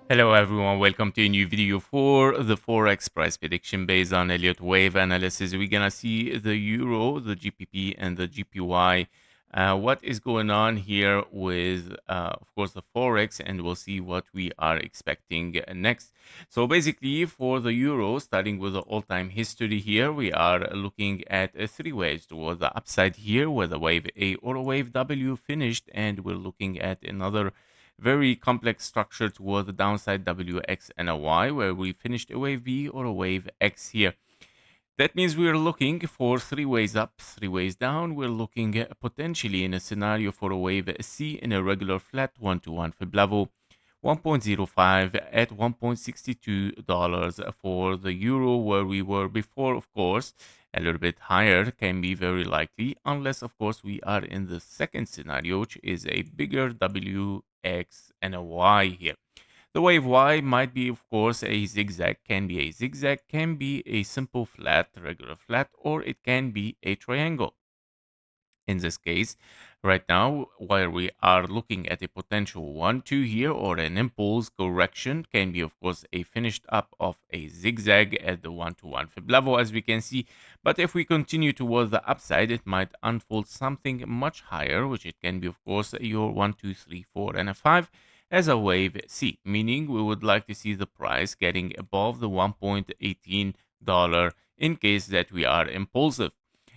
Hello everyone, welcome to a new video for the Forex price prediction based on Elliott Wave analysis. We're gonna see the Euro, the GPP, and the GPY. What is going on here with, of course, the Forex, and we'll see what we are expecting next. So basically, for the Euro, starting with the all-time history here, we are looking at three waves towards the upside here, where the wave A or a wave W finished, and we're looking at another very complex structure toward the downside W, X, and a Y, where we finished a wave V or a wave X here. That means we're looking for three ways up, three ways down. We're looking potentially in a scenario for a wave C in a regular flat 1-to-1 fib level, 1.05 at $1.62 for the euro, where we were before. Of course, a little bit higher can be very likely, unless of course we are in the second scenario, which is a bigger W, X, and a Y here. The wave Y might be, of course, a zigzag, can be a zigzag, can be a simple flat, regular flat, or it can be a triangle. In this case, right now, where we are looking at a potential 1-2 here, or an impulse correction, can be, of course, a finished up of a zigzag at the 1-to-1 fib level, as we can see. But if we continue towards the upside, it might unfold something much higher, which it can be, of course, your 1, 2, 3, 4, and a 5 as a wave C, meaning we would like to see the price getting above the $1.18 in case that we are impulsive.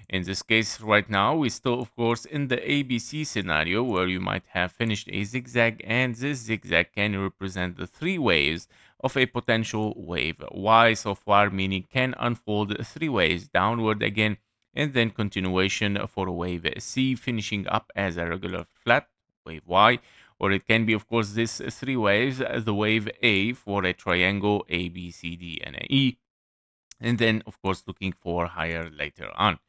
In this case, right now, we're still, of course, in the ABC scenario where you might have finished a zigzag, and this zigzag can represent the three waves of a potential wave Y so far, meaning can unfold three ways downward again, and then continuation for a wave C, finishing up as a regular flat wave Y, or it can be, of course, this three waves, the wave A for a triangle A, B, C, D, and a E, and then, of course, looking for higher later on.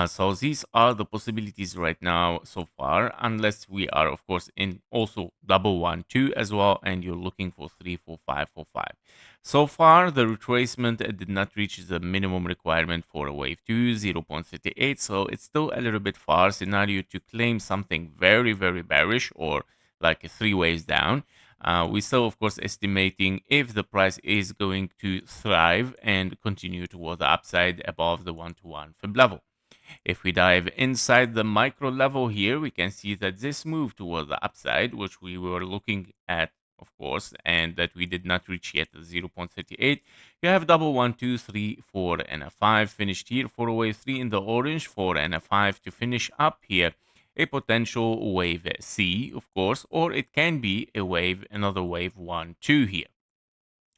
So these are the possibilities right now so far, unless we are, of course, in also double 1, 2 as well, and you're looking for 3, 4, 5, 4, 5. So far, the retracement did not reach the minimum requirement for a wave 2, 0.38, so it's still a little bit far scenario to claim something very, very bearish or like a three ways down. We still, of course, estimating if the price is going to thrive and continue toward the upside above the 1-to-1 fib level. If we dive inside the micro level here, we can see that this move toward the upside, which we were looking at, of course, and that we did not reach yet the 0.38. You have double 1, 2, 3, 4, and a 5 finished here. 4 away 3 in the orange, 4 and a 5 to finish up here. A potential wave C, of course, or it can be a wave, another wave 1, 2 here.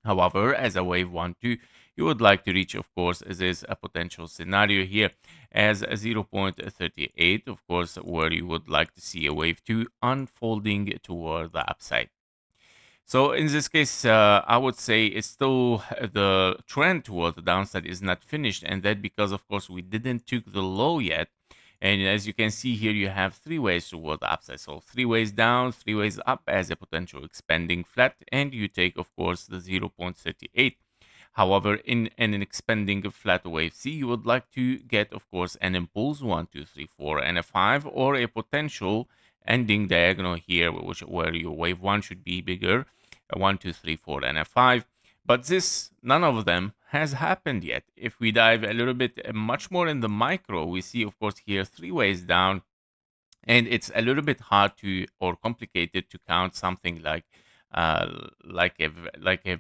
However, as a wave 1, 2, you would like to reach, of course, this a potential scenario here as a 0.38, of course, where you would like to see a wave 2 unfolding toward the upside. So in this case, I would say it's still the trend toward the downside is not finished, and that because, of course, we didn't took the low yet. And as you can see here, you have three ways toward the upside. So three ways down, three ways up as a potential expanding flat, and you take, of course, the 0.38. However, in an expanding flat wave C, you would like to get, of course, an impulse 1, 2, 3, 4, and a 5, or a potential ending diagonal here, where your wave 1 should be bigger, a 1, 2, 3, 4, and a 5. But this, none of them has happened yet. If we dive a little bit much more in the micro, we see, of course, here three ways down, and it's a little bit hard to or complicated to count something like a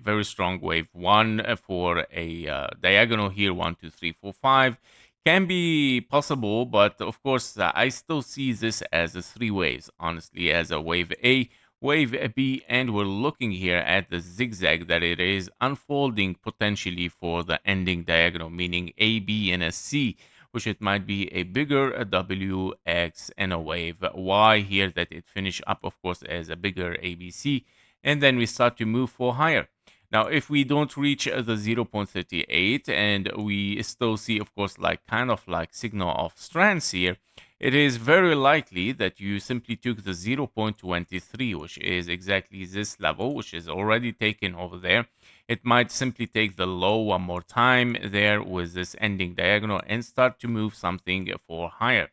very strong wave one for a diagonal here 1, 2, 3, 4, 5 can be possible, but of course I still see this as a three waves, honestly, as a wave A, wave B, and we're looking here at the zigzag that it is unfolding potentially for the ending diagonal, meaning A, B, and a C, which it might be a bigger a W, X, and a wave Y here that it finish up, of course, as a bigger ABC, and then we start to move for higher. Now, if we don't reach the 0.38 and we still see, of course, like kind of like signal of strength here, it is very likely that you simply took the 0.23, which is exactly this level, which is already taken over there. It might simply take the low one more time there with this ending diagonal and start to move something for higher.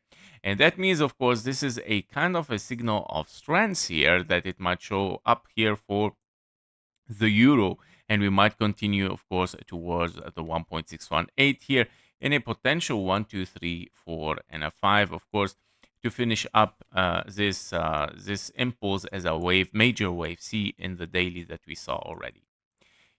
And that means, of course, this is a kind of a signal of strength here that it might show up here for the euro, and we might continue, of course, towards the 1.618 here in a potential 1, 2, 3, 4, and a 5, of course, to finish up this impulse as a wave, major wave C in the daily that we saw already.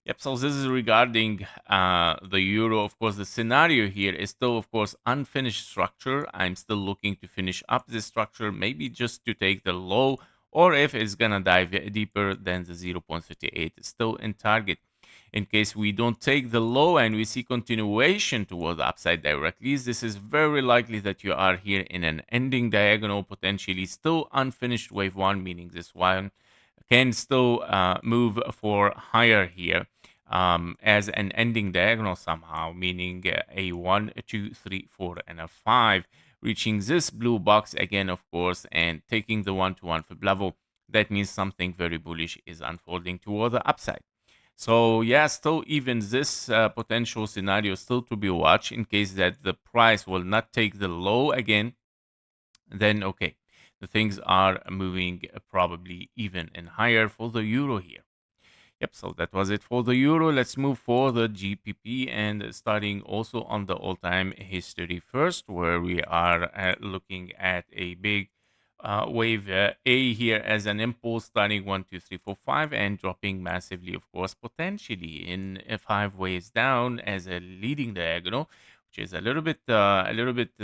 Yep, so this is regarding the euro. Of course, the scenario here is still, of course, unfinished structure. I'm still looking to finish up this structure, maybe just to take the low, or if it's going to dive deeper than the 0.38, it's still in target. In case we don't take the low and we see continuation toward the upside directly, this is very likely that you are here in an ending diagonal, potentially still unfinished wave one, meaning this one can still move for higher here as an ending diagonal somehow, meaning a 1, 2, 3, 4, and a 5, reaching this blue box again, of course, and taking the 1 to 1 fib level. That means something very bullish is unfolding toward the upside. So yeah, still even this potential scenario still to be watched in case that the price will not take the low again. Then okay, the things are moving probably even and higher for the euro here. Yep, so that was it for the euro. Let's move for the GPP and starting also on the all-time history first, where we are looking at a big wave A here as an impulse starting 1, 2, 3, 4, 5 and dropping massively, of course, potentially in 5 ways down as a leading diagonal, which is a little bit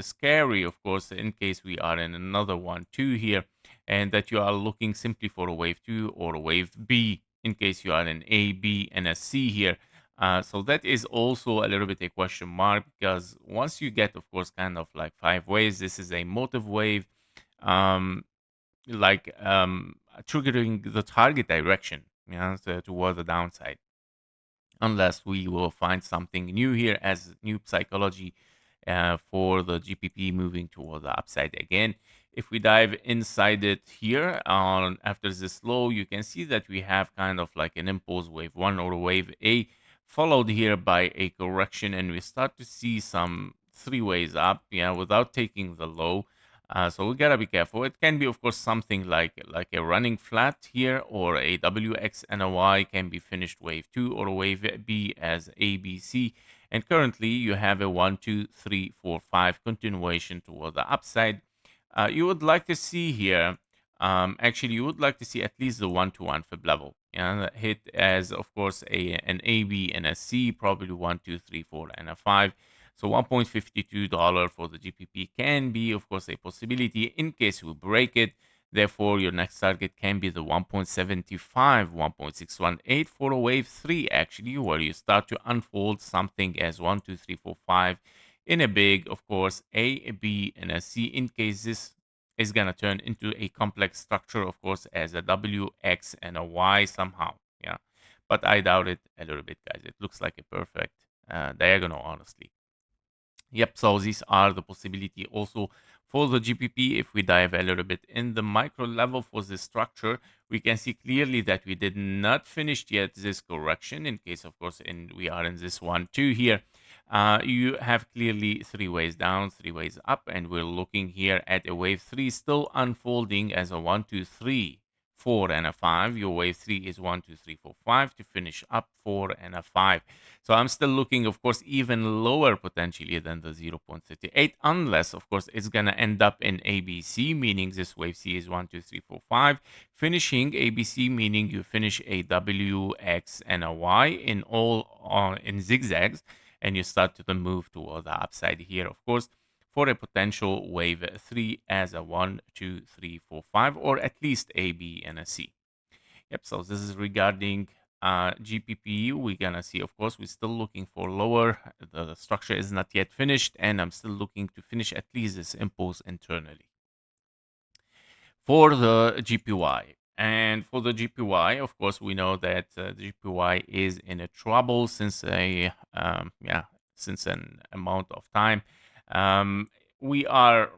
scary, of course, in case we are in another 1, 2 here, and that you are looking simply for a wave 2 or a wave B in case you are an A, B, and a C here. So that is also a little bit a question mark because once you get, of course, kind of like 5 ways, this is a motive wave, um, triggering the target direction, so toward the downside unless we will find something new here as new psychology for the GPP moving toward the upside again. If we dive inside it here on after this low, you can see that we have kind of like an impulse wave one or wave A followed here by a correction, and we start to see some 3 ways up, without taking the low. So we gotta be careful. It can be, of course, something like a running flat here, or a WX and a Y can be finished wave two, or a wave B as ABC. And currently, you have a 1, 2, 3, 4, 5 continuation toward the upside. You would like to see here. Actually, you would like to see at least the 1 to 1 fib level. Hit as, of course, an AB and a C, probably 1, 2, 3, 4, and a 5. So $1.52 for the GPP can be, of course, a possibility in case we break it. Therefore, your next target can be the 1.75, 1.618 for a wave 3, actually, where you start to unfold something as 1, 2, 3, 4, 5 in a big, of course, A, B, and a C, in case this is going to turn into a complex structure, of course, as a W, X, and a Y somehow. Yeah. But I doubt it a little bit, guys. It looks like a perfect diagonal, honestly. Yep, so these are the possibility also for the GPP. If we dive a little bit in the micro level for this structure, we can see clearly that we did not finish yet this correction. In case, of course, we are in this 1, 2 here. You have clearly 3 ways down, 3 ways up, and we're looking here at a wave 3 still unfolding as a 1, 2, 3, 4, and a 5. Your wave 3 is 1, 2, 3, 4, 5 to finish up 4 and a 5. So I'm still looking, of course, even lower potentially than the 0.38, unless, of course, it's going to end up in ABC, meaning this wave C is 1, 2, 3, 4, 5. Finishing ABC, meaning you finish a W, X, and a Y in all in zigzags, and you start to move toward the upside here, of course, for a potential wave 3 as a 1, 2, 3, 4, 5, or at least A, B, and a C. Yep, so this is regarding GPP. We're gonna see, of course, we're still looking for lower. The structure is not yet finished, and I'm still looking to finish at least this impulse internally for the GPY. And for the GPY, of course, we know that the GPY is in a trouble since since an amount of time. Um, we are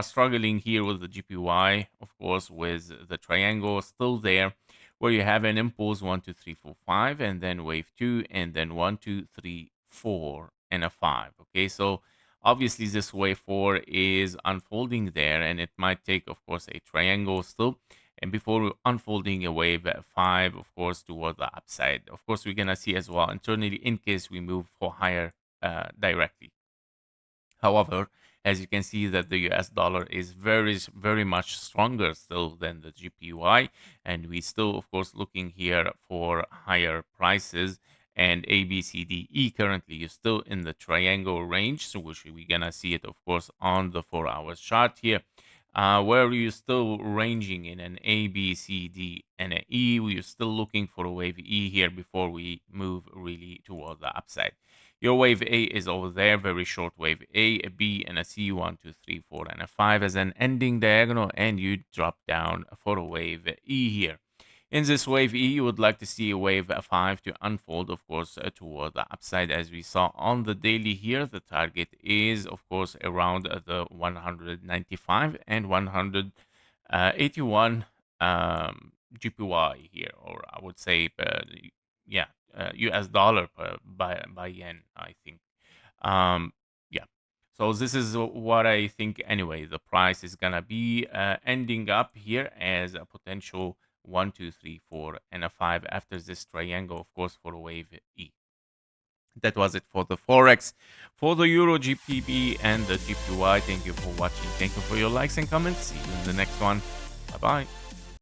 struggling here with the GPY, of course, with the triangle still there, where you have an impulse 1, 2, 3, 4, 5, and then wave two, and then 1, 2, 3, 4, and a 5. Okay, so Obviously, this wave 4 is unfolding there, and it might take, of course, a triangle still. And before unfolding a wave 5, of course, toward the upside. Of course, we're going to see as well internally in case we move for higher directly. However, as you can see that the US dollar is very much stronger still than the GPY, and we still, of course, looking here for higher prices. And ABCDE currently is still in the triangle range, so which we're gonna see it, of course, on the 4 hours chart here. Where you're still ranging in an A, B, C, D, and an E, we're still looking for a wave E here before we move really toward the upside. Your wave A is over there, very short wave A B, and a C, 1, 2, 3, 4, and a 5 as an ending diagonal, and you drop down for a wave E here. In this wave E, you would like to see a wave 5 to unfold, of course, toward the upside. As we saw on the daily here, the target is, of course, around the 195 and 181 GPY here, or I would say, yeah, US dollar by yen, I think. Um, yeah. So this is what I think anyway. The price is gonna be ending up here as a potential 1, 2, 3, 4, and a 5 after this triangle, of course, for wave E. That was it for the Forex. For the Euro GPP and the GPY, thank you for watching. Thank you for your likes and comments. See you in the next one. Bye bye.